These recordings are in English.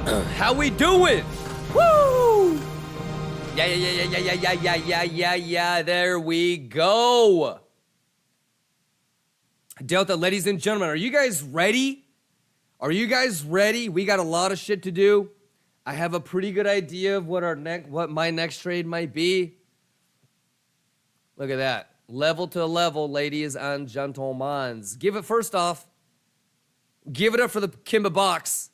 How we doing? Woo! Yeah. There we go. Delta, ladies and gentlemen, are you guys ready? Are you guys ready? We got a lot of shit to do. I have a pretty good idea of what my next trade might be. Look at that. Level to level, ladies and gentlemen. First off, give it up for the Kimba box.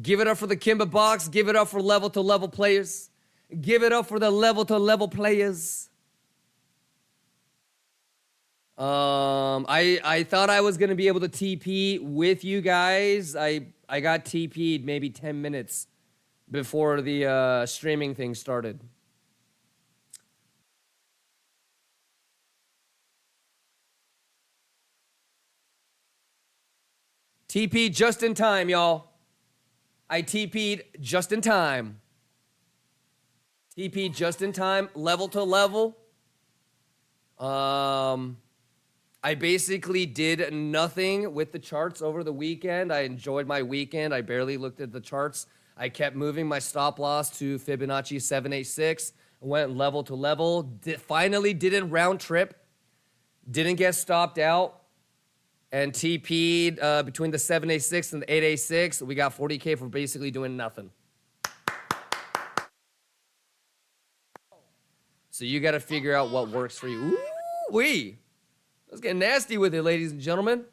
Give it up for the Kimba box. Give it up for level to level players. Give it up for the level to level players. I thought I was gonna be able to TP with you guys. I got TP'd maybe 10 minutes before the streaming thing started. TP just in time, y'all. I TP'd just in time. TP just in time, level to level. I basically did nothing with the charts over the weekend. I enjoyed my weekend. I barely looked at the charts. I kept moving my stop loss to Fibonacci 786. Went level to level. Finally didn't round trip. Didn't get stopped out. And TP'd between the 786 and the 886. We got 40K for basically doing nothing. So you got to figure out what works for you. Ooh-wee. Let's get nasty with it, ladies and gentlemen.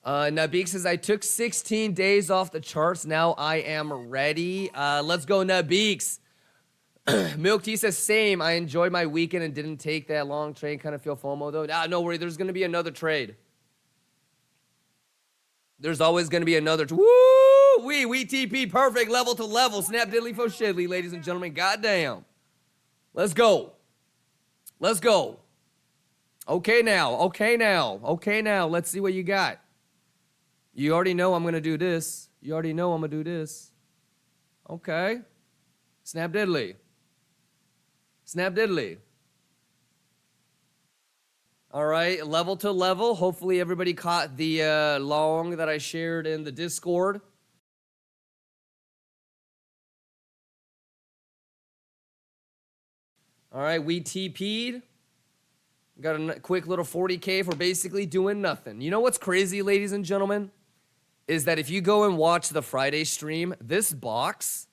Nabik says, I took 16 days off the charts. Now I am ready. Let's go, Nabiks. Milk Tea says, same. I enjoyed my weekend and didn't take that long trade. Kind of feel FOMO, though. No worry. There's going to be another trade. There's always going to be another. Woo! We TP perfect. Level to level. Snap diddly fo shiddly, ladies and gentlemen. Goddamn. Let's go. Let's go. Okay now. Let's see what you got. You already know I'm going to do this. Okay. Snap diddly. All right, level to level. Hopefully everybody caught the long that I shared in the Discord. All right, we TP'd. Got a quick little 40K for basically doing nothing. You know what's crazy, ladies and gentlemen? Is that if you go and watch the Friday stream, this box,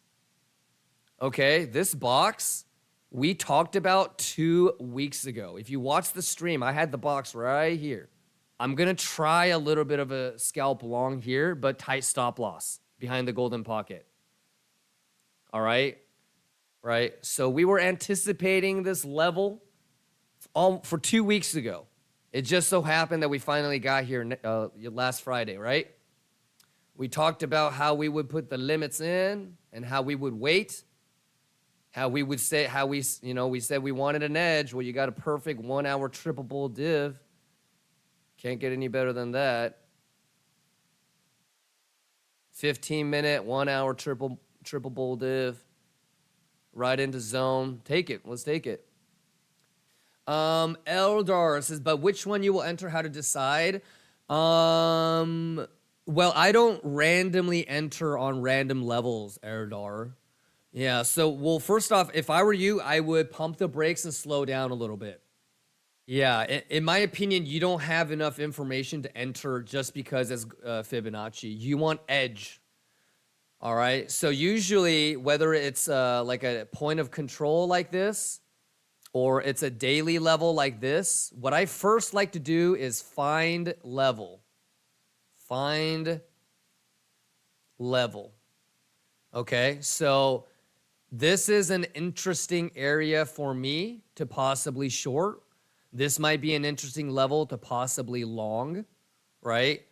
we talked about 2 weeks ago. If you watch the stream, I had the box right here. I'm going to try a little bit of a scalp long here, but tight stop loss behind the golden pocket. All right? Right? So we were anticipating this level for 2 weeks ago. It just so happened that we finally got here last Friday, right? We talked about how we would put the limits in and how we would wait. We said we wanted an edge. Well, you got a perfect 1 hour triple bull div. Can't get any better than that. 15-minute, 1 hour triple bull div. Right into zone. Take it. Let's take it. Eldar says, but which one you will enter, how to decide? Well, I don't randomly enter on random levels, Eldar. Yeah, so, well, first off, if I were you, I would pump the brakes and slow down a little bit. Yeah, in my opinion, you don't have enough information to enter just because it's Fibonacci. You want edge. All right, so usually, whether it's like a point of control like this, or it's a daily level like this, what I first like to do is find level. Find level. Okay, so this is an interesting area for me to possibly short. This might be an interesting level to possibly long, right?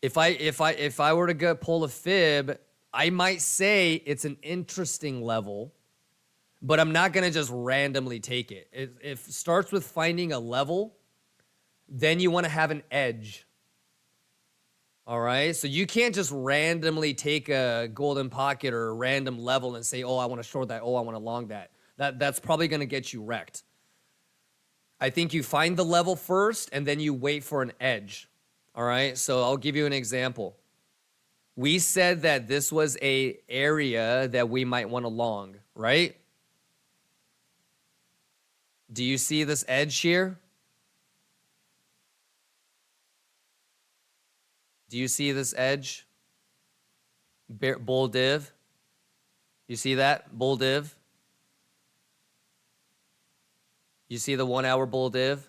If I were to pull a fib, I might say it's an interesting level, but I'm not gonna just randomly take it. If it starts with finding a level, then you want to have an edge. All right, so you can't just randomly take a golden pocket or a random level and say, oh, I want to short that, oh, I want to long that. That's probably going to get you wrecked. I think you find the level first, and then you wait for an edge. All right, so I'll give you an example. We said that this was a area that we might want to long, right? Do you see this edge here? Do you see this edge? Bull div? You see that? Bull div? You see the 1 hour bull div?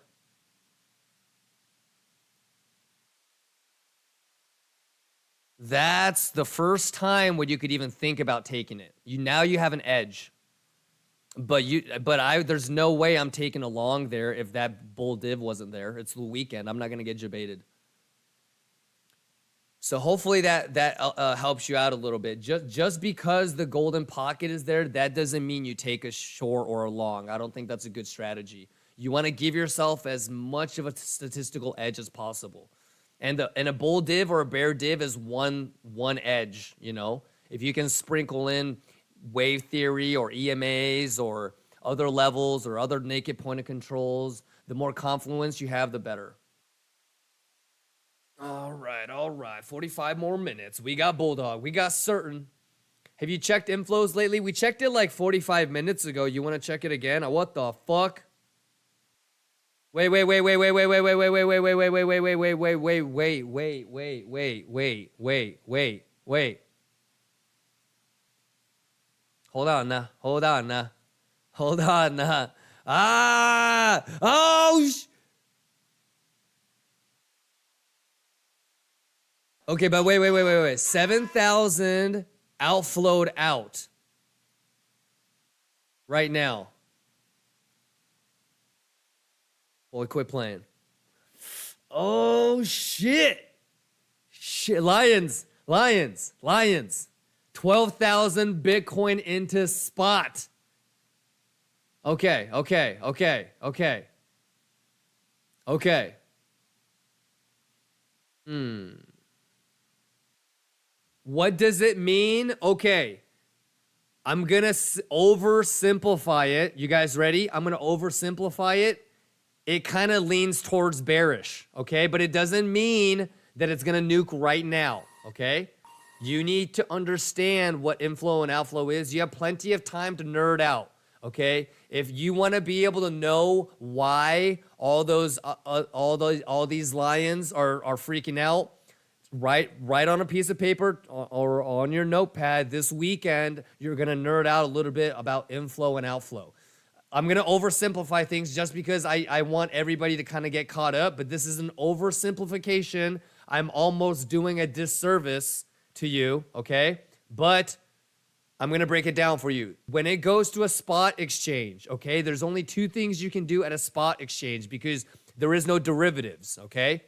That's the first time when you could even think about taking it. Now you have an edge. But there's no way I'm taking a long there if that bull div wasn't there. It's the weekend. I'm not gonna get debated. So hopefully that helps you out a little bit. Just because the golden pocket is there, that doesn't mean you take a short or a long. I don't think that's a good strategy. You want to give yourself as much of a statistical edge as possible. And a bull div or a bear div is one edge, you know? If you can sprinkle in wave theory or EMAs or other levels or other naked point of controls, the more confluence you have, the better. All right. 45 more minutes. We got Bulldog. We got certain. Have you checked inflows lately? We checked it like 45 minutes ago. You want to check it again? What the fuck? Wait. Hold on now. Okay, but wait. 7,000 outflowed out right now. Boy, quit playing. Oh, shit. Lions. 12,000 Bitcoin into spot. Okay. What does it mean? Okay. I'm going to oversimplify it. You guys ready? I'm going to oversimplify it. It kind of leans towards bearish, okay? But it doesn't mean that it's going to nuke right now, okay? You need to understand what inflow and outflow is. You have plenty of time to nerd out, okay? If you want to be able to know why all these lions are freaking out, write on a piece of paper or on your notepad this weekend, you're going to nerd out a little bit about inflow and outflow. I'm going to oversimplify things just because I want everybody to kind of get caught up, but this is an oversimplification. I'm almost doing a disservice to you, okay? But I'm going to break it down for you. When it goes to a spot exchange, okay, there's only two things you can do at a spot exchange because there is no derivatives, okay?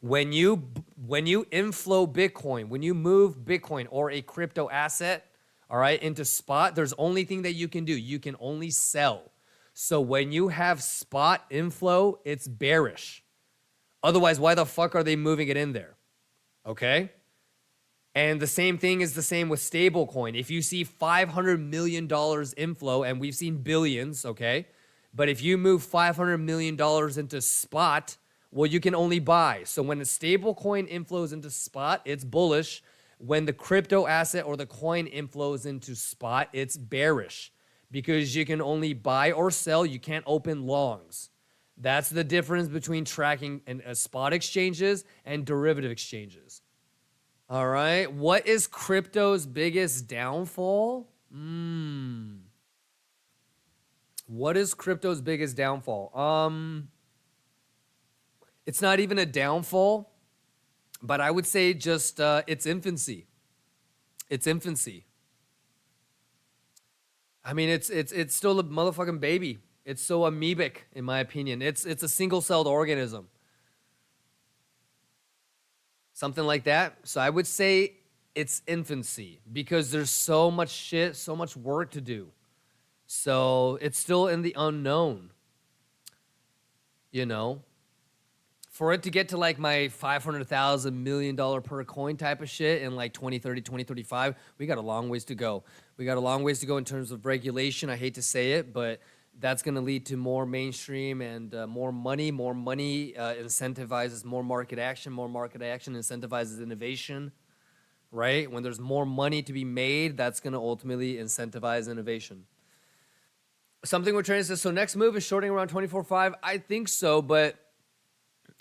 When you inflow Bitcoin, when you move Bitcoin or a crypto asset, all right, into spot, there's only thing that you can do. You can only sell. So when you have spot inflow, it's bearish. Otherwise, why the fuck are they moving it in there? Okay? And the same thing is the same with stablecoin. If you see $500 million inflow, and we've seen billions, okay? But if you move $500 million into spot, well, you can only buy. So when a stablecoin inflows into spot, it's bullish. When the crypto asset or the coin inflows into spot, it's bearish because you can only buy or sell. You can't open longs. That's the difference between tracking and spot exchanges and derivative exchanges. All right. What is crypto's biggest downfall? What is crypto's biggest downfall? It's not even a downfall. But I would say just its infancy. Its infancy. I mean, it's still a motherfucking baby. It's so amoebic, in my opinion. It's a single-celled organism. Something like that. So I would say it's infancy because there's so much shit, so much work to do. So it's still in the unknown. You know? For it to get to like my $500,000 million per coin type of shit in like 2030, 2035, we got a long ways to go. We got a long ways to go in terms of regulation. I hate to say it, but That's going to lead to more mainstream and more money. More money incentivizes more market action. More market action incentivizes innovation, right? When there's more money to be made, that's going to ultimately incentivize innovation. Something we're trying to say. So next move is shorting around 24.5. I think so, but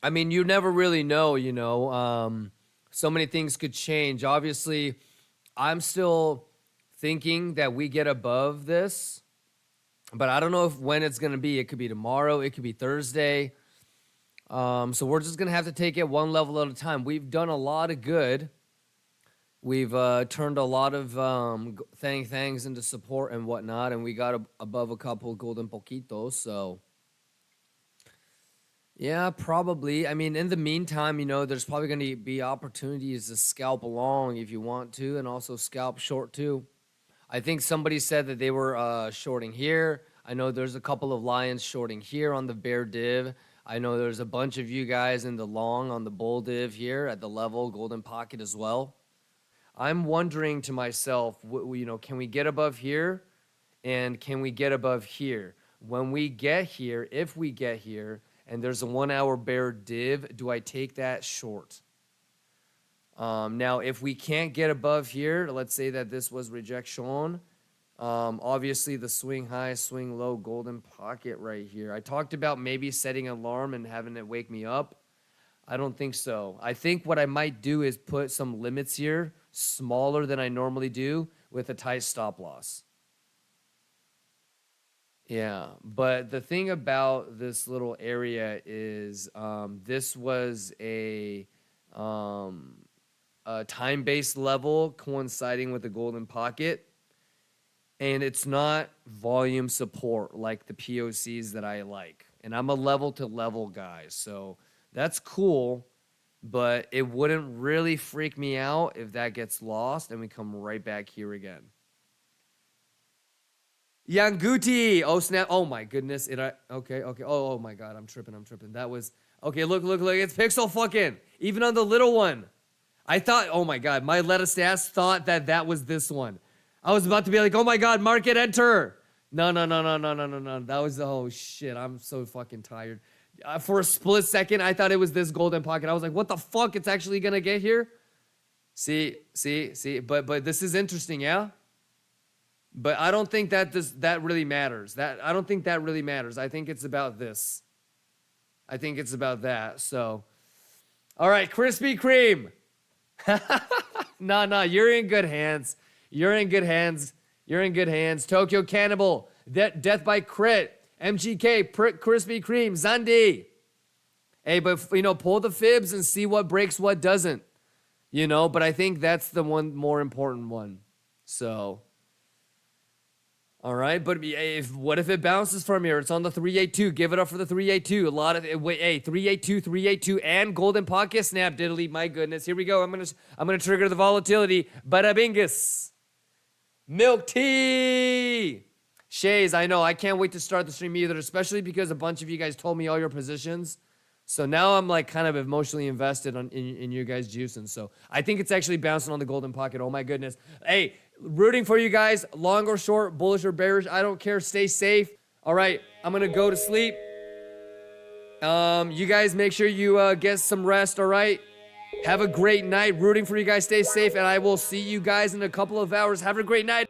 I mean, you never really know, you know. So many things could change. Obviously, I'm still thinking that we get above this, but I don't know when it's going to be. It could be tomorrow. It could be Thursday. So we're just going to have to take it one level at a time. We've done a lot of good. We've turned a lot of things into support and whatnot, and we got above a couple golden poquitos. So, yeah, probably. I mean, in the meantime, you know, there's probably going to be opportunities to scalp along if you want to, and also scalp short too. I think somebody said that they were shorting here. I know there's a couple of lions shorting here on the bear div. I know there's a bunch of you guys in the long on the bull div here at the level golden pocket as well. I'm wondering to myself, you know, can we get above here? And can we get above here? When we get here, if we get here, and there's a 1 hour bear div, do I take that short? Now, if we can't get above here, let's say that this was rejection. Obviously, the swing high, swing low, golden pocket right here. I talked about maybe setting an alarm and having it wake me up. I don't think so. I think what I might do is put some limits here, smaller than I normally do, with a tight stop loss. Yeah, but the thing about this little area is this was a time-based level coinciding with the golden pocket, and it's not volume support like the POCs that I like. And I'm a level-to-level guy, so that's cool, but it wouldn't really freak me out if that gets lost and we come right back here again. Yanguti. Oh, snap. Oh, my goodness. Okay. Oh, my God. I'm tripping. That was... Okay, look. It's pixel fucking. Even on the little one. I thought... Oh, my God. My Letastas thought that was this one. I was about to be like, oh, my God, market enter. No. That was... Oh, shit. I'm so fucking tired. For a split second, I thought it was this golden pocket. I was like, what the fuck? It's actually going to get here? See. But this is interesting, yeah? But I don't think that really matters. I don't think that really matters. I think it's about this. I think it's about that. So, all right, Krispy Kreme. No, you're in good hands. You're in good hands. Tokyo Cannibal, Death by Crit, MGK, Krispy Kreme, Zandi. Hey, but you know, pull the fibs and see what breaks, what doesn't. You know, but I think that's the one more important one. So. All right, but what if it bounces from here? It's on the 382. Give it up for the 382. 382, and golden pocket snap diddly. My goodness, here we go. I'm gonna trigger the volatility. Bada bingus. Milk tea. Shays, I know. I can't wait to start the stream either, especially because a bunch of you guys told me all your positions. So now I'm like kind of emotionally invested in you guys juicing. So I think it's actually bouncing on the golden pocket. Oh my goodness. Hey, rooting for you guys, long or short, bullish or bearish, I don't care. Stay safe. All right, I'm gonna go to sleep. You guys make sure you get some rest. All right. Have a great night. Rooting for you guys. Stay safe, and I will see you guys in a couple of hours. Have a great night.